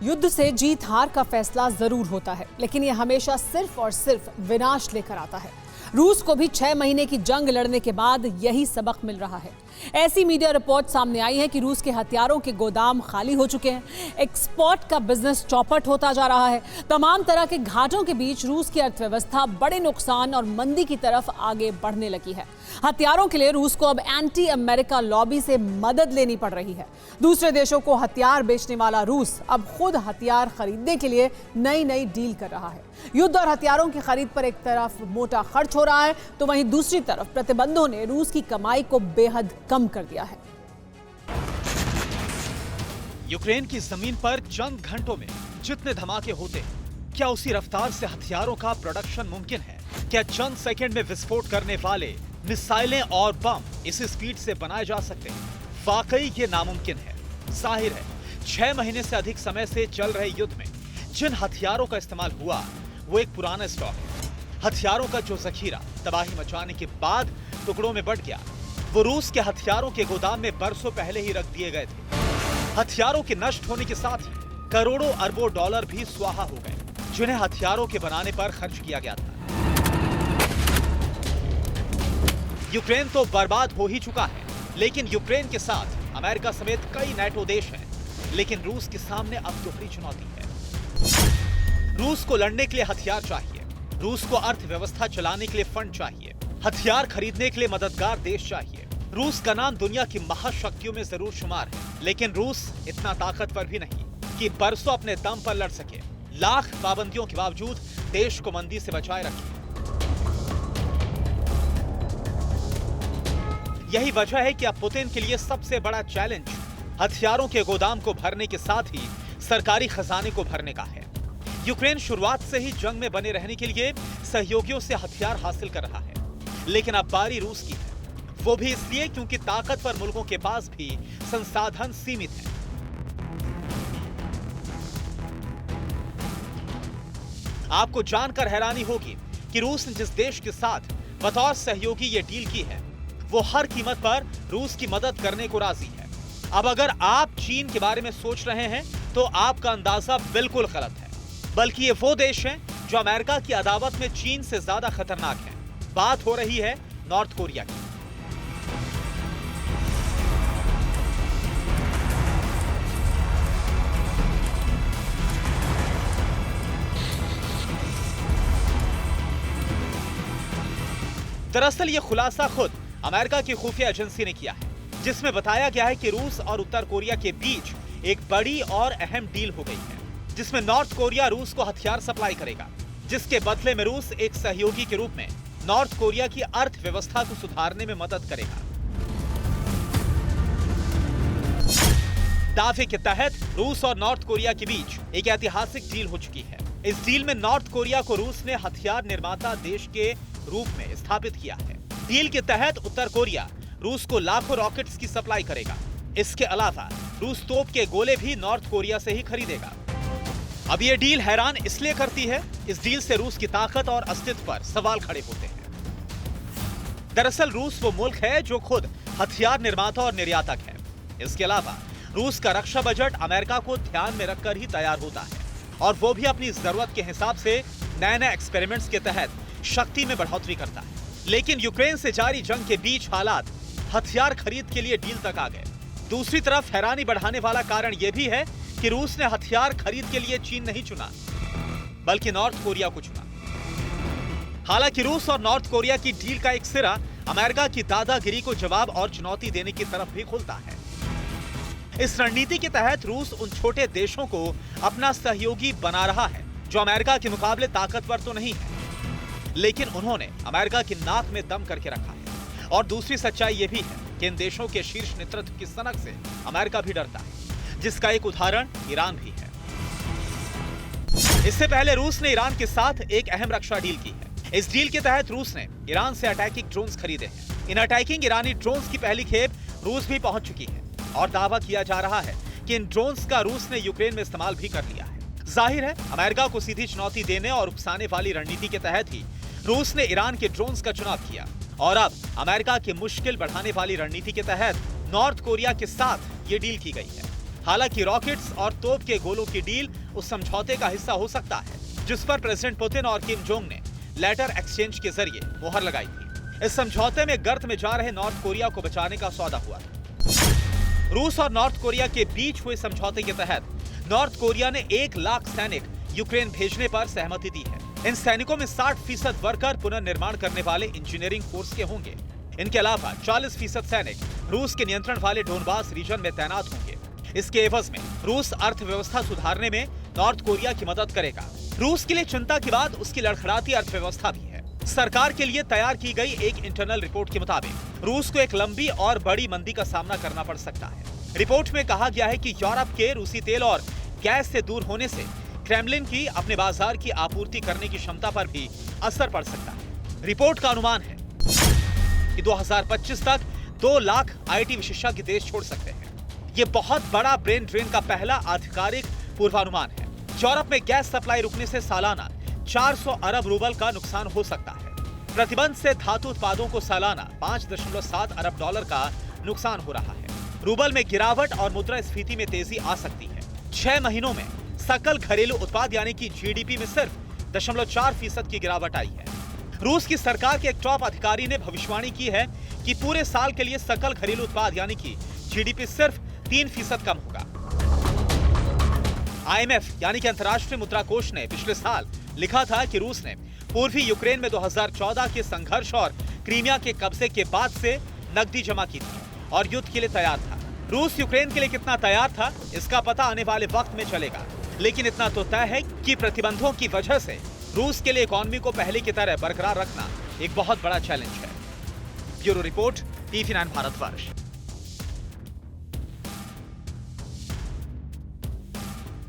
युद्ध से जीत हार का फैसला जरूर होता है, लेकिन यह हमेशा सिर्फ और सिर्फ विनाश लेकर आता है। रूस को भी 6 महीने की जंग लड़ने के बाद यही सबक मिल रहा है। ऐसी मीडिया रिपोर्ट सामने आई है कि रूस के हथियारों के गोदाम खाली हो चुके हैं, एक्सपोर्ट का बिजनेस चौपट होता जा रहा है। तमाम तरह के घाटों के बीच रूस की अर्थव्यवस्था बड़े नुकसान और मंदी की तरफ आगे बढ़ने लगी है। हथियारों के लिए रूस को अब एंटी अमेरिका लॉबी से मदद लेनी पड़ रही है। दूसरे देशों को हथियार बेचने वाला रूस अब खुद हथियार खरीदने के लिए नई नई डील कर रहा है। युद्ध और हथियारों की खरीद पर एक तरफ मोटा खर्च हो रहा है, तो वहीं दूसरी तरफ प्रतिबंधों ने रूस की कमाई को बेहद कम कर दिया है। यूक्रेन की जमीन पर चंद घंटों में जितने धमाके होते हैं, क्या उसी रफ्तार से हथियारों का प्रोडक्शन मुमकिन है? क्या चंद सेकंड में विस्फोट करने वाले मिसाइलें और बम इसी स्पीड से बनाए जा सकते हैं? वाकई ये नामुमकिन है। जाहिर है 6 महीने से अधिक समय से चल रहे युद्ध में जिन हथियारों का इस्तेमाल हुआ वो एक पुराना स्टॉक है। हथियारों का जो जखीरा तबाही मचाने के बाद टुकड़ों में बंट गया, वो रूस के हथियारों के गोदाम में बरसों पहले ही रख दिए गए थे। हथियारों के नष्ट होने के साथ ही करोड़ों अरबों डॉलर भी स्वाहा हो गए, जिन्हें हथियारों के बनाने पर खर्च किया गया था। यूक्रेन तो बर्बाद हो ही चुका है, लेकिन यूक्रेन के साथ अमेरिका समेत कई नाटो देश हैं। लेकिन रूस के सामने अब दोहरी चुनौती है। रूस को लड़ने के लिए हथियार चाहिए, रूस को अर्थव्यवस्था चलाने के लिए फंड चाहिए, हथियार खरीदने के लिए मददगार देश चाहिए। रूस का नाम दुनिया की महाशक्तियों में जरूर शुमार है, लेकिन रूस इतना ताकतवर भी नहीं कि बरसों अपने दम पर लड़ सके। लाख पाबंदियों के बावजूद देश को मंदी से बचाए रखे। यही वजह है कि अब पुतिन के लिए सबसे बड़ा चैलेंज हथियारों के गोदाम को भरने के साथ ही सरकारी खजाने को भरने का है। यूक्रेन शुरुआत से ही जंग में बने रहने के लिए सहयोगियों से हथियार हासिल कर रहा है, लेकिन अब बारी रूस की है। वो भी इसलिए क्योंकि ताकतवर मुल्कों के पास भी संसाधन सीमित हैं। आपको जानकर हैरानी होगी कि रूस ने जिस देश के साथ बतौर सहयोगी ये डील की है, वो हर कीमत पर रूस की मदद करने को राजी है। अब अगर आप चीन के बारे में सोच रहे हैं तो आपका अंदाजा बिल्कुल गलत है, बल्कि ये वो देश हैं जो अमेरिका की अदावत में चीन से ज्यादा खतरनाक हैं। बात हो रही है नॉर्थ कोरिया की। दरअसल ये खुलासा खुद अमेरिका की खुफिया एजेंसी ने किया है, जिसमें बताया गया है कि रूस और उत्तर कोरिया के बीच एक बड़ी और अहम डील हो गई है, जिसमें नॉर्थ कोरिया रूस को हथियार सप्लाई करेगा, जिसके बदले में रूस एक सहयोगी के रूप में नॉर्थ कोरिया की अर्थव्यवस्था को सुधारने में मदद करेगा। दावे के तहत रूस और नॉर्थ कोरिया के बीच एक ऐतिहासिक डील हो चुकी है। इस डील में नॉर्थ कोरिया को रूस ने हथियार निर्माता देश के रूप में स्थापित किया है। डील के तहत उत्तर कोरिया रूस को लाखों रॉकेट्स की सप्लाई करेगा। इसके अलावा रूस तोप के गोले भी नॉर्थ कोरिया से ही खरीदेगा। अब ये डील हैरान इसलिए करती है, इस डील से रूस की ताकत और अस्तित्व पर सवाल खड़े होते हैं। दरअसल रूस वो मुल्क है जो खुद हथियार निर्माता और निर्यातक है। इसके अलावा रूस का रक्षा बजट अमेरिका को ध्यान में रखकर ही तैयार होता है, और वो भी अपनी जरूरत के हिसाब से नए नए एक्सपेरिमेंट्स के तहत शक्ति में बढ़ोतरी करता है। लेकिन यूक्रेन से जारी जंग के बीच हालात हथियार खरीद के लिए डील तक आ गए। दूसरी तरफ हैरानी बढ़ाने वाला कारण यह भी है कि रूस ने हथियार खरीद के लिए चीन नहीं चुना, बल्कि नॉर्थ कोरिया को चुना। हालांकि रूस और नॉर्थ कोरिया की डील का एक सिरा अमेरिका की दादागिरी को जवाब और चुनौती देने की तरफ भी खुलता है। इस रणनीति के तहत रूस उन छोटे देशों को अपना सहयोगी बना रहा है जो अमेरिका के मुकाबले ताकतवर तो नहीं है, लेकिन उन्होंने अमेरिका की नाक में दम करके रखा है। और दूसरी सच्चाई यह भी है कि इन देशों के शीर्ष नेतृत्व की सनक से अमेरिका भी डरता है, जिसका एक उदाहरण ईरान भी है। इससे पहले रूस ने ईरान के साथ एक अहम रक्षा डील की है। इस डील के तहत रूस ने ईरान से अटैकिंग ड्रोन्स खरीदे हैं। इन अटैकिंग ईरानी ड्रोन्स की पहली खेप रूस भी पहुंच चुकी है, और दावा किया जा रहा है कि इन ड्रोन्स का रूस ने यूक्रेन में इस्तेमाल भी कर लिया है। जाहिर है अमेरिका को सीधी चुनौती देने और उकसाने वाली रणनीति के तहत ही रूस ने ईरान के ड्रोन्स का चुनाव किया, और अब अमेरिका की मुश्किल बढ़ाने वाली रणनीति के तहत नॉर्थ कोरिया के साथ ये डील की गई है। हालांकि रॉकेट्स और तोप के गोलों की डील उस समझौते का हिस्सा हो सकता है जिस पर प्रेसिडेंट पुतिन और किम जोंग ने लेटर एक्सचेंज के जरिए मुहर लगाई थी। इस समझौते में गर्त में जा रहे नॉर्थ कोरिया को बचाने का सौदा हुआ था। रूस और नॉर्थ कोरिया के बीच हुए समझौते के तहत नॉर्थ कोरिया ने 1 लाख सैनिक यूक्रेन भेजने पर सहमति दी है। इन सैनिकों में 60% वर्कर पुनर्निर्माण करने वाले इंजीनियरिंग कोर्स के होंगे। इनके अलावा 40% सैनिक रूस के नियंत्रण वाले डोनबास रीजन में तैनात होंगे। इसके एवज में रूस अर्थव्यवस्था सुधारने में नॉर्थ कोरिया की मदद करेगा। रूस के लिए चिंता की बात उसकी लड़खड़ाती अर्थव्यवस्था भी है। सरकार के लिए तैयार की गई एक इंटरनल रिपोर्ट के मुताबिक रूस को एक लंबी और बड़ी मंदी का सामना करना पड़ सकता है। रिपोर्ट में कहा गया है कि यूरोप के रूसी तेल और गैस से दूर होने से क्रेमलिन की अपने बाजार की आपूर्ति करने की क्षमता पर भी असर पड़ सकता है। रिपोर्ट का अनुमान है कि 2025 तक 2 लाख IT विशेषज्ञ देश छोड़ सकते हैं। ये बहुत बड़ा ब्रेन ड्रेन का पहला आधिकारिक पूर्वानुमान है। यूरोप में गैस सप्लाई रुकने से सालाना 400 अरब रूबल का नुकसान हो सकता है। प्रतिबंध से धातु उत्पादों को सालाना 5.7 अरब डॉलर का नुकसान हो रहा है। रूबल में गिरावट और मुद्रास्फीति में तेजी आ सकती है। 6 महीनों में सकल घरेलू उत्पाद यानी कि GDP में सिर्फ 0.4% की गिरावट आई है। रूस की सरकार के एक टॉप अधिकारी ने भविष्यवाणी की है कि पूरे साल के लिए सकल घरेलू उत्पाद यानी कि GDP सिर्फ 3% कम होगा। IMF यानी कि अंतर्राष्ट्रीय मुद्रा कोष ने पिछले साल लिखा था कि रूस ने पूर्वी यूक्रेन में 2014 के संघर्ष और क्रीमिया के कब्जे के बाद से नकदी जमा की थी और युद्ध के लिए तैयार था। रूस यूक्रेन के लिए कितना तैयार था इसका पता आने वाले वक्त में चलेगा, लेकिन इतना तो तय है कि प्रतिबंधों की वजह से रूस के लिए इकोनॉमी को पहले की तरह बरकरार रखना एक बहुत बड़ा चैलेंज है। Bureau report, TV9 Bharatvarsh.